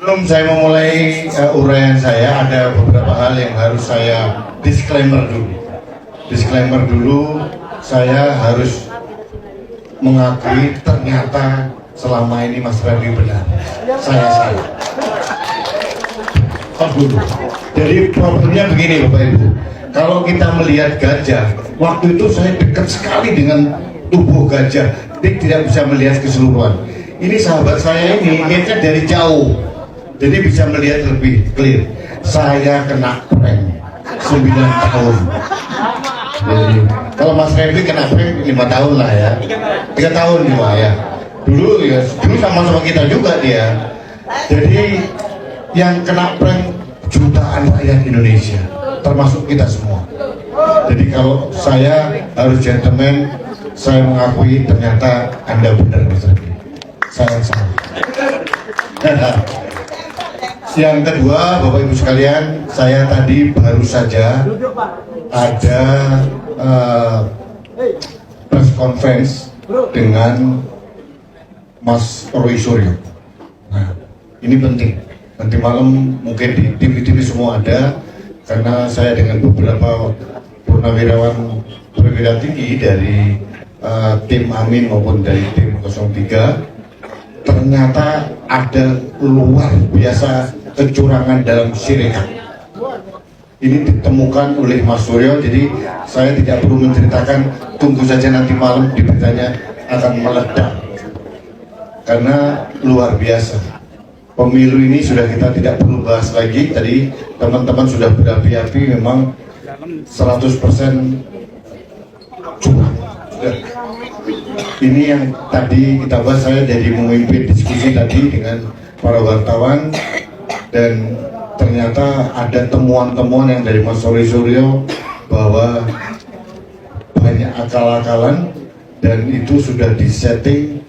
Sebelum saya memulai uraian saya, ada beberapa hal yang harus saya disclaimer dulu. Disclaimer dulu, saya harus mengakui ternyata selama ini Mas Randy benar. Saya salah. Jadi problemnya begini Bapak Ibu, kalau kita melihat gajah, waktu itu saya dekat sekali dengan tubuh gajah, tapi tidak bisa melihat keseluruhan. Ini sahabat saya ini lihatnya dari jauh, jadi bisa melihat lebih clear. Saya kena prank 9 tahun. Jadi, kalau Mas Randy kena prank 5 tahun lah ya, 3 tahun juga ya. Dulu sama-sama kita juga dia. Jadi yang kena prank jutaan rakyat Indonesia, termasuk kita semua. Jadi kalau saya harus gentleman, saya mengakui ternyata Anda benar Mas Randy. Saya salah. Yang kedua, Bapak Ibu sekalian, saya tadi baru saja ada press conference dengan Mas Roy Suryo. Nah, ini penting. Nanti malam mungkin di TV semua ada, karena saya dengan beberapa purnawirawan perwira tinggi dari tim Amin maupun dari tim 03, ternyata ada luar biasa kecurangan dalam Sirekap. Ini ditemukan oleh Mas Suryo, jadi saya tidak perlu menceritakan, tunggu saja nanti malam di beritanya akan meledak. Karena luar biasa. Pemilu ini sudah kita tidak perlu bahas lagi, tadi teman-teman sudah berapi-api, memang 100% curang. Ini yang tadi kita bahas, saya jadi memimpin diskusi tadi dengan para wartawan, dan ternyata ada temuan-temuan yang dari Mas Roy Suryo bahwa banyak akal-akalan, dan itu sudah disetting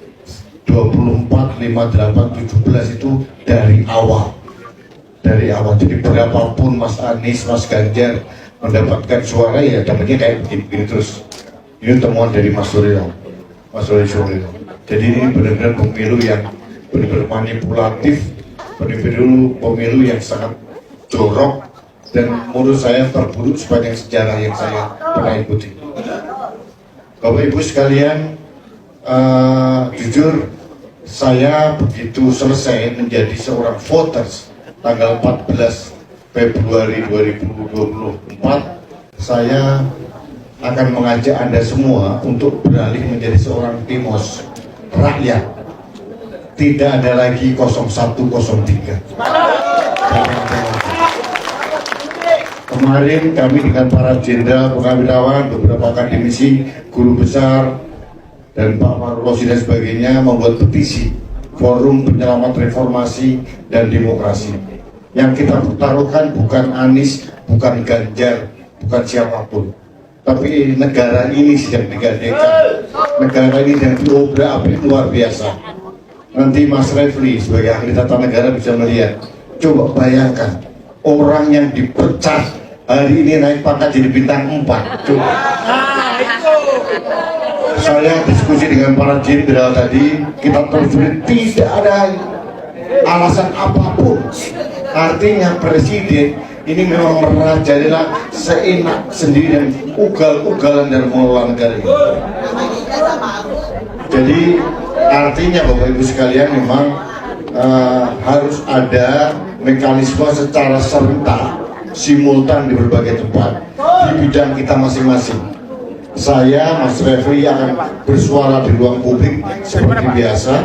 24, 58, 17 itu dari awal. Jadi berapapun Mas Anies, Mas Ganjar mendapatkan suara, ya dapatnya kayak begini terus. Ini temuan dari Mas Suryo, Mas Roy Suryo. Jadi ini benar-benar pemilu yang benar-benar manipulatif, pemilu yang sangat jorok, dan menurut saya terburuk sepanjang sejarah yang saya pernah ikuti. Bapak Ibu sekalian, jujur saya begitu selesai menjadi seorang voters tanggal 14 Februari 2024, saya akan mengajak Anda semua untuk beralih menjadi seorang timos rakyat. Tidak ada lagi 0103. Kemarin kami dengan para jenderal, purnawirawan, beberapa akademisi, guru besar, dan Pak Marlosi dan sebagainya membuat petisi Forum Penyelamat Reformasi dan Demokrasi. Yang kita pertaruhkan bukan Anies, bukan Ganjar, bukan siapapun, tapi negara ini sedang digadaikan. Negara ini sedang diobrak-abrik luar biasa. Nanti Mas Refli sebagai ahli tata negara bisa melihat. Coba bayangkan, orang yang dipecat hari ini naik pangkat jadi bintang 4. Coba. Saya diskusi dengan para jenderal tadi, kita tersulit, tidak ada alasan apapun. Artinya presiden ini memang merajalela seenak sendiri dan ugal-ugalan dalam mengelola negara ini. Jadi artinya Bapak Ibu sekalian, memang harus ada mekanisme secara serentak, simultan di berbagai tempat di bidang kita masing-masing. Saya, Mas Refli, akan bersuara di ruang publik seperti biasa,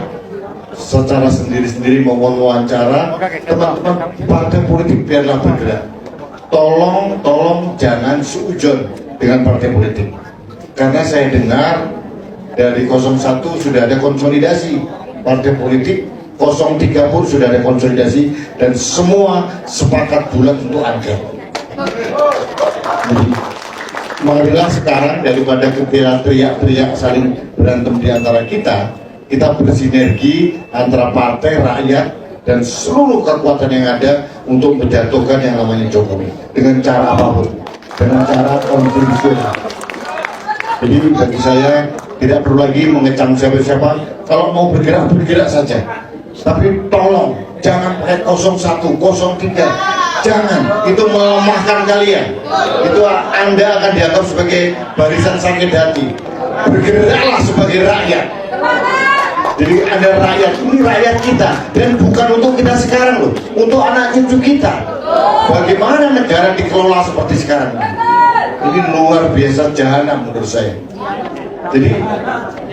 secara sendiri-sendiri mewawancara teman-teman partai politik, biarlah bergerak. Tolong jangan suujon dengan partai politik, karena saya dengar dari 01 sudah ada konsolidasi partai politik, 03 pun sudah ada konsolidasi, dan semua sepakat bulat untuk angket. Marilah sekarang, daripada kita teriak-teriak saling berantem di antara kita bersinergi antara partai, rakyat, dan seluruh kekuatan yang ada untuk menjatuhkan yang namanya Jokowi dengan cara apapun, dengan cara konstitusional. Jadi bagi saya tidak perlu lagi mengecam siapa-siapa. Kalau mau bergerak saja, tapi tolong Jangan pakai 01, 03. Jangan, itu melemahkan kalian. Itu Anda akan dianggap sebagai barisan sakit hati. Bergeraklah sebagai rakyat. Jadi ada rakyat, ini rakyat kita. Dan bukan untuk kita sekarang loh, untuk anak cucu kita. Bagaimana negara dikelola seperti sekarang? Ini luar biasa jahanam menurut saya. Jadi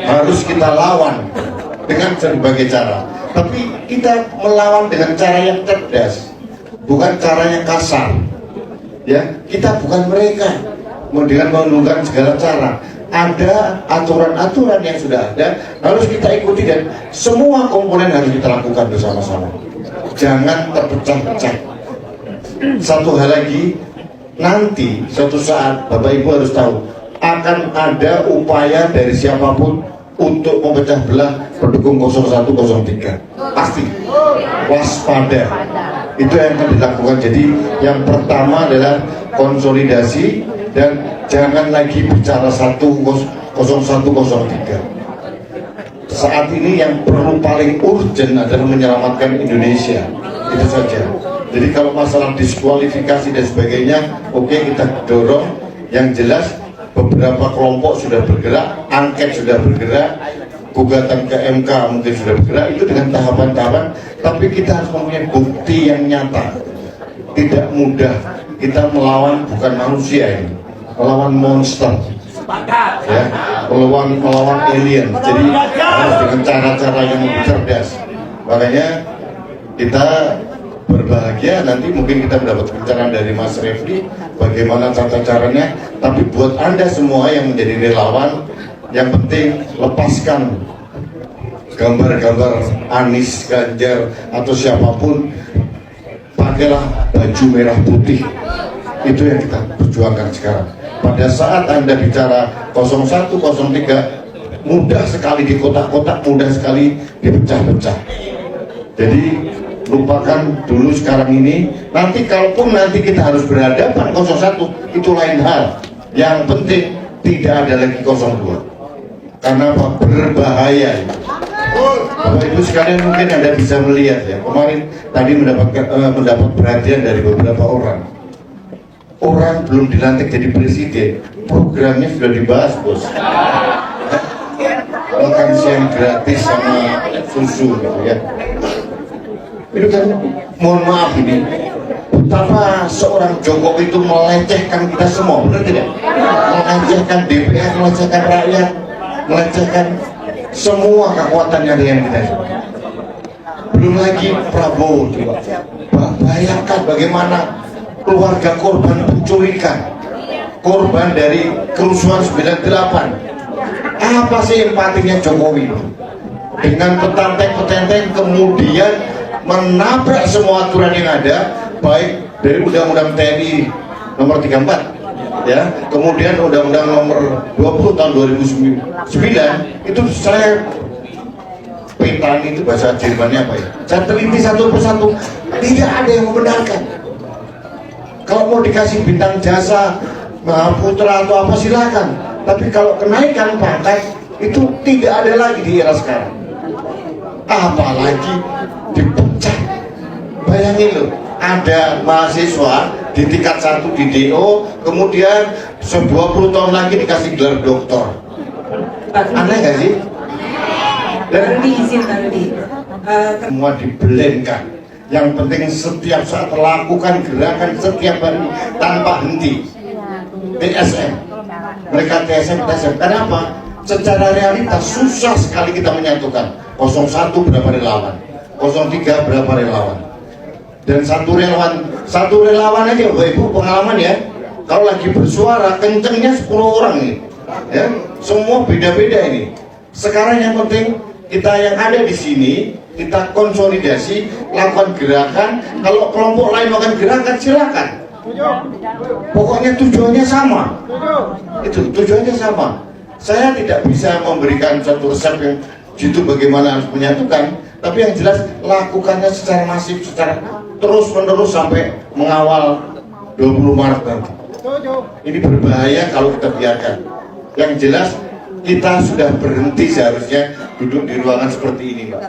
harus kita lawan dengan berbagai cara. Tapi kita melawan dengan cara yang cerdas, bukan cara yang kasar. Ya, kita bukan mereka dengan menggunakan segala cara. Ada aturan-aturan yang sudah ada, harus kita ikuti dan semua komponen harus kita lakukan bersama-sama. Jangan terpecah-pecah. Satu hal lagi, nanti suatu saat Bapak Ibu harus tahu akan ada upaya dari siapapun untuk memecah belah pendukung 0103. Pasti waspada. Itu yang akan dilakukan. Jadi yang pertama adalah konsolidasi dan jangan lagi bicara 0103. Saat ini yang perlu paling urgent adalah menyelamatkan Indonesia. Itu saja. Jadi kalau masalah diskualifikasi dan sebagainya, oke, kita dorong. Yang jelas beberapa kelompok sudah bergerak, angket sudah bergerak, gugatan ke MK mungkin sudah bergerak, itu dengan tahapan-tahapan. Tapi kita harus mempunyai bukti yang nyata. Tidak mudah. Kita melawan bukan manusia ini, melawan monster, ya, melawan alien. Jadi harus dengan cara-cara yang lebih cerdas. Makanya kita berbahagia nanti mungkin kita mendapat pencerahan dari Mas Refli bagaimana tata caranya. Tapi buat Anda semua yang menjadi relawan, yang penting lepaskan gambar-gambar Anies, Ganjar atau siapapun, pakailah baju merah putih. Itu yang kita perjuangkan sekarang. Pada saat Anda bicara 0103, mudah sekali di kotak-kotak, mudah sekali dipecah-pecah. Jadi lupakan dulu sekarang ini. Nanti kalaupun nanti kita harus berhadapan 01, itu lain hal. Yang penting tidak ada lagi 02. Karena apa? Berbahaya. Bapak Ibu sekalian, mungkin Anda bisa melihat ya, kemarin tadi mendapat perhatian dari beberapa orang. Orang belum dilantik jadi presiden, programnya sudah dibahas, bos. Makan siang gratis sama susu gitu ya. Itu kan, mohon maaf ini, betapa seorang Jokowi itu melecehkan kita semua, benar tidak? Melecehkan DPR, melecehkan rakyat, melecehkan semua kekuatan yang ada yang kita. Belum lagi Prabowo juga. Bayangkan bagaimana keluarga korban penculikan, korban dari kerusuhan 98. Apa sih empatinya Jokowi dengan petenteng-petenteng kemudian menabrak semua aturan yang ada, baik dari Undang-Undang TNI nomor 34 ya, kemudian Undang-Undang nomor 20 tahun 2009. Itu saya petani, itu bahasa Jermannya apa ya, saya teliti satu persatu, tidak ada yang membenarkan. Kalau mau dikasih bintang jasa, Putra atau apa silakan. Tapi kalau kenaikan pangkat itu tidak ada lagi di era sekarang. Apalagi dipecah. Bayangin loh, ada mahasiswa di tingkat 1 di DO, kemudian 20 tahun lagi dikasih gelar doktor. Aneh gak sih? Dan semua dibelengkan. Yang penting setiap saat lakukan gerakan setiap hari tanpa henti. TSM, mereka TSM. Kenapa? Secara realitas susah sekali kita menyatukan. 01 berapa relawan, 03 berapa relawan, dan satu relawan aja, Bapak Ibu pengalaman ya. Kalau lagi bersuara kencengnya 10 orang nih, ya. Semua beda-beda ini. Sekarang yang penting kita yang ada di sini, kita konsolidasi, lakukan gerakan. Kalau kelompok lain melakukan gerakan, silakan. Pokoknya tujuannya sama. Itu tujuannya sama. Saya tidak bisa memberikan satu resep yang jitu bagaimana harus menyatukan, tapi yang jelas lakukannya secara masif, secara terus-menerus sampai mengawal 20 Maret nanti. Ini berbahaya kalau kita biarkan. Yang jelas kita sudah berhenti seharusnya duduk di ruangan seperti ini, Pak.